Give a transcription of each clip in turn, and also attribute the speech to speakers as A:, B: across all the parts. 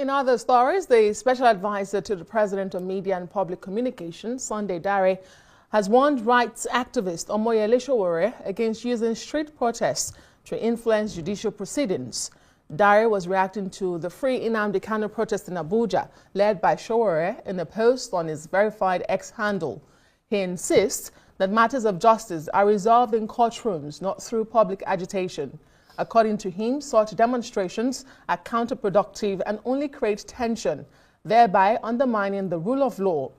A: In other stories, the special advisor to the President of Media and Public Communications, Sunday Dare, has warned rights activist Omoyele Sowore against using street protests to influence judicial proceedings. Dare was reacting to the Free Nnamdi Kanu protest in Abuja, led by Sowore, in a post on his verified X handle. He insists that matters of justice are resolved in courtrooms, not through public agitation. According to him, such demonstrations are counterproductive and only create tension, thereby undermining the rule of law.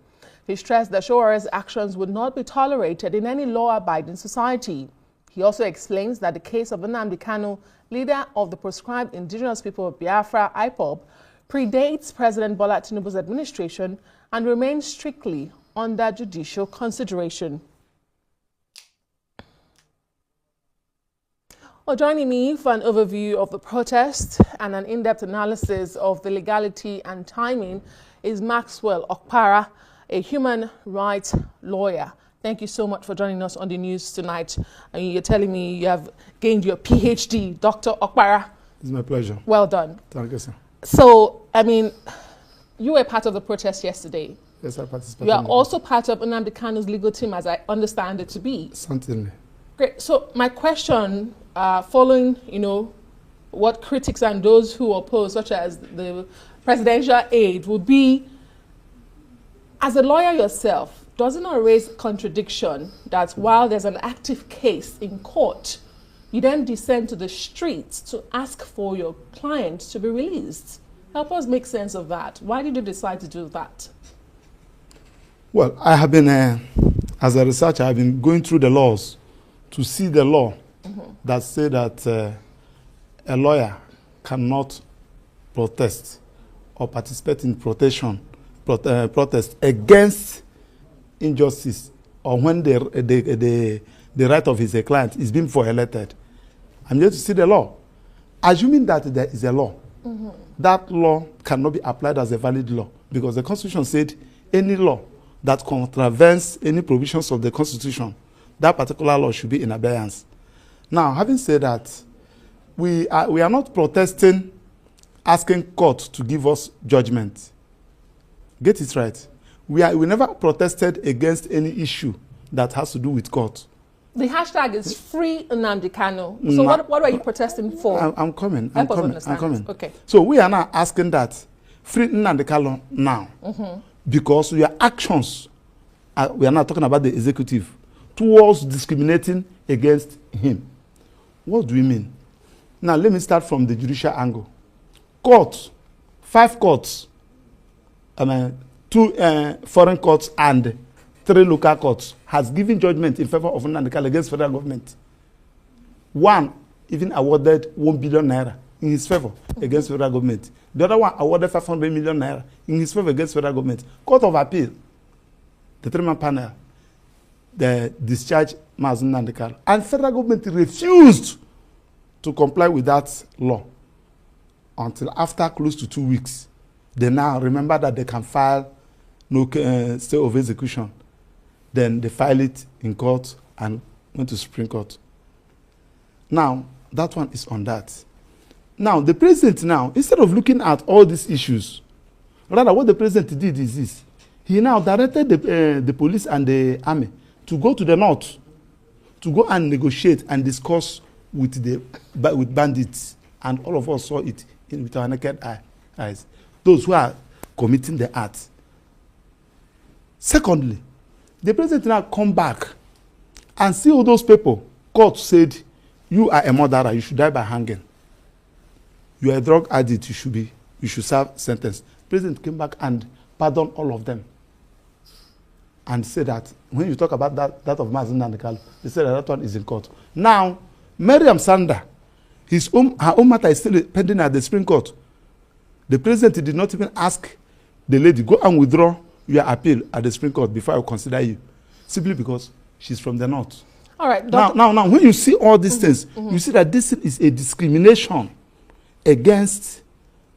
A: He stressed that Sowore's actions would not be tolerated in any law-abiding society. He also explains that the case of Nnamdi Kanu, leader of the proscribed indigenous people of Biafra, IPOB, predates President Bola Tinubu's administration and remains strictly under judicial consideration. Well, joining me for an overview of the protest and an in-depth analysis of the legality and timing is Maxwell Opara, a human rights lawyer. Thank you so much for joining us on the news tonight. And you're telling me you have gained your PhD, Dr. Opara.
B: It's my pleasure.
A: Well done.
B: Thank you, sir.
A: So, I mean, you were part of the protest yesterday.
B: Yes, I participated.
A: You are also part of Nnamdi Kanu's legal team, as I understand it to be.
B: Certainly.
A: Great. So my question, following, what critics and those who oppose, such as the presidential aide, would be, as a lawyer yourself, does it not raise contradiction that while there's an active case in court, you then descend to the streets to ask for your client to be released? Help us make sense of that. Why did you decide to do that?
B: Well, I have been, as a researcher, I've been going through the laws to see the law that say that a lawyer cannot protest or participate in protest against injustice or when the right of his client is being violated. I'm here to see the law. Assuming that there is a law, that law cannot be applied as a valid law because the Constitution said any law that contravenes any provisions of the Constitution, that particular law should be in abeyance. Now, having said that, we are not protesting, asking court to give us judgment. Get it right. We never protested against any issue that has to do with court.
A: The hashtag is Free Nnamdi Kanu. So what are you protesting for?
B: I'm coming.
A: Okay.
B: So we are now asking that Free Nnamdi Kanu now, because your actions, we are not talking about the executive, towards discriminating against him. What do we mean? Now, let me start from the judicial angle. Courts, 5 courts, 2 foreign courts and 3 local courts has given judgment in favor of Nnamdi Kanu against federal government. 1 even awarded 1 billion naira in his favor against federal government. The other one awarded 500 million naira in his favor against federal government. Court of Appeal, the 3-man panel, the discharge Nnamdi Kanu, and federal government refused to comply with that law until after close to 2 weeks. They now remember that they can file no stay of execution. Then they file it in court and went to Supreme Court. Now, that one is on that. Now, the president now, instead of looking at all these issues, rather what the president did is this. He now directed the police and the army to go to the north, to go and negotiate and discuss with bandits. And all of us saw it with our naked eyes. Those who are committing the act. Secondly, the president now come back and see all those people. Court said, you are a murderer, you should die by hanging. You are a drug addict, you should serve sentence. President came back and pardoned all of them. And said that when you talk about that of Nnamdi Kanu, they said that one is in court. Now, Miriam Sanda, her own matter is still pending at the Supreme Court. The president did not even ask the lady, go and withdraw your appeal at the Supreme Court before I consider you, simply because she's from the north.
A: All right.
B: Now, when you see all these things, you see that this is a discrimination against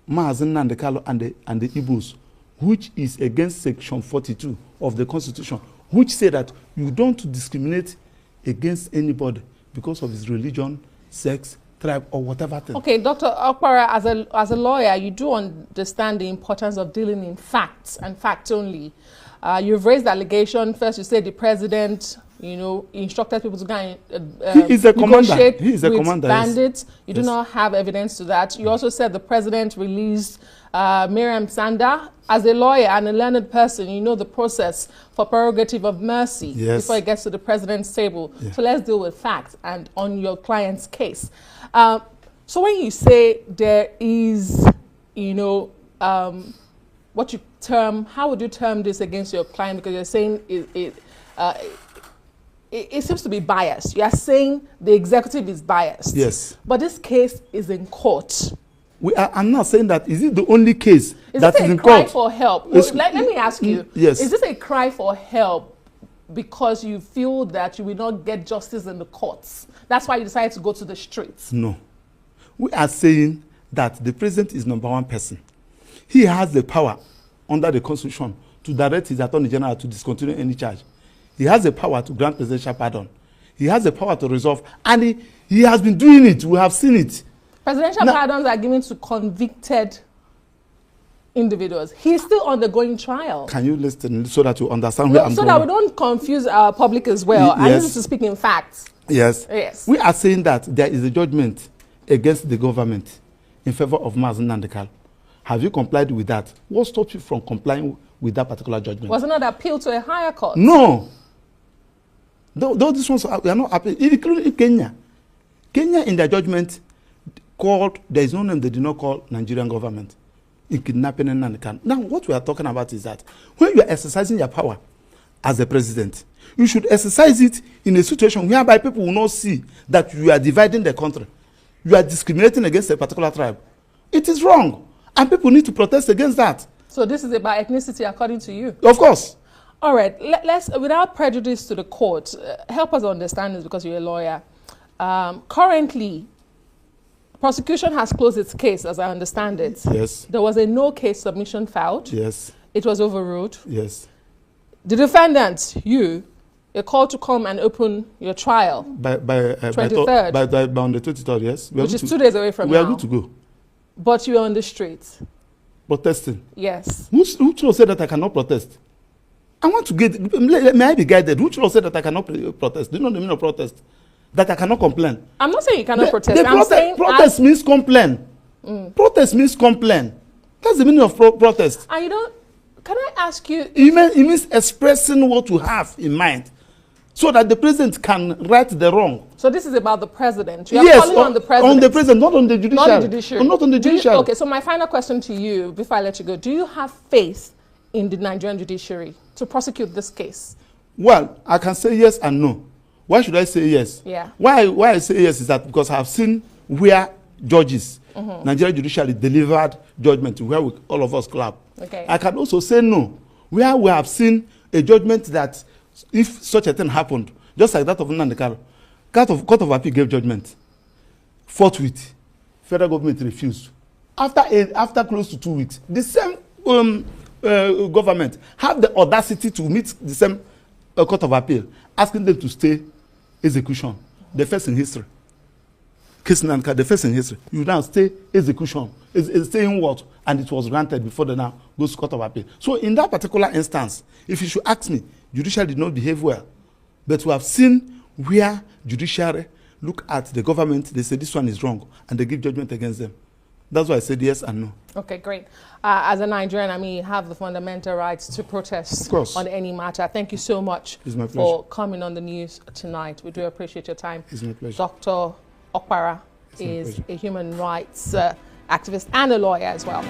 B: Nnamdi Kanu and the Igbos, which is against Section 42 of the Constitution, which say that you don't discriminate against anybody because of his religion, sex, tribe, or whatever thing.
A: Okay, Dr. Opara, as a lawyer, you do understand the importance of dealing in facts and facts only. You've raised the allegation. First, you said the president, instructed people to go and negotiate with bandits. You do not have evidence to that. You also said the president released Miriam Sanda. As a lawyer and a learned person, you know the process for prerogative of mercy before it gets to the president's table. So let's deal with facts and on your client's case. So when you say there is, what you term, how would you term this against your client? Because you're saying it seems to be biased. You are saying the executive is biased.
B: Yes.
A: But this case is in court.
B: I'm not saying that. Is it the only case that is in court? Is this a
A: cry for help? Let me ask you.
B: Yes.
A: Is this a cry for help because you feel that you will not get justice in the courts? That's why you decided to go to the streets?
B: No. We are saying that the president is #1 person. He has the power under the Constitution to direct his Attorney General to discontinue any charge. He has the power to grant presidential pardon. He has the power to resolve. And he has been doing it. We have seen it.
A: Presidential pardons are given to convicted individuals. He's still undergoing trial.
B: Can you listen so that you understand where I'm going?
A: So that we don't confuse our public as well. I need to speak in facts.
B: Yes.
A: Yes.
B: We are saying that there is a judgment against the government in favor of Nnamdi Kanu. Have you complied with that? What stops you from complying with that particular judgment? Was it not appeal to a higher court? No. Though these ones are not appeal, including Kenya. Kenya in their judgment called, there is no name they did not call Nigerian government in kidnapping Nnamdi Kanu. Now what we are talking about is that when you are exercising your power as a president, you should exercise it in a situation whereby people will not see that you are dividing the country. You are discriminating against a particular tribe. It is wrong. And people need to protest against that. So this is about ethnicity according to you? Of course. All right. Let's, without prejudice to the court, help us understand this because you're a lawyer. Currently, prosecution has closed its case, as I understand it. Yes. There was a no case submission filed. Yes. It was overruled. Yes. The defendant, you, a call to come and open your trial by 23rd. By on the 23rd, yes. Which is 2 days away from now. We are good to go. But you are on the streets. Protesting? Yes. Who said that I cannot protest? I want to get, may I be guided? Who said that I cannot protest? Do you know the meaning of protest? That I cannot complain. I'm not saying you cannot protest. I'm saying protest means complain. Protest means complain. That's the meaning of protest. And you don't, can I ask you? It means expressing what you have in mind so that the president can right the wrong. So this is about the president. You are calling on the president. On the president, not on the judiciary. Not the judiciary. Not on the judiciary. Okay, so my final question to you before I let you go. Do you have faith in the Nigerian judiciary to prosecute this case? Well, I can say yes and no. Why should I say yes? Yeah. Why I say yes is that because I have seen where judges, Nigerian judiciary delivered judgment where all of us clap. Okay. I can also say no, where we have seen a judgment that if such a thing happened, just like that of Nnamdi Kanu, Court of Appeal gave judgment. Forthwith, federal government refused. After close to 2 weeks, the same government have the audacity to meet the same Court of Appeal, asking them to stay execution. The first in history. Case Nnamdi Kanu, the first in history. You now stay execution. Staying what? And it was granted before they now goes to Court of Appeal. So in that particular instance, if you should ask me, judiciary did not behave well. But we have seen where judiciary look at the government, they say this one is wrong, and they give judgment against them. That's why I said yes and no. Okay, great. As a Nigerian, I mean, you have the fundamental rights to protest on any matter. Thank you so much for coming on the news tonight. We do appreciate your time. It's my pleasure. Dr. Opara is a human rights activist and a lawyer as well.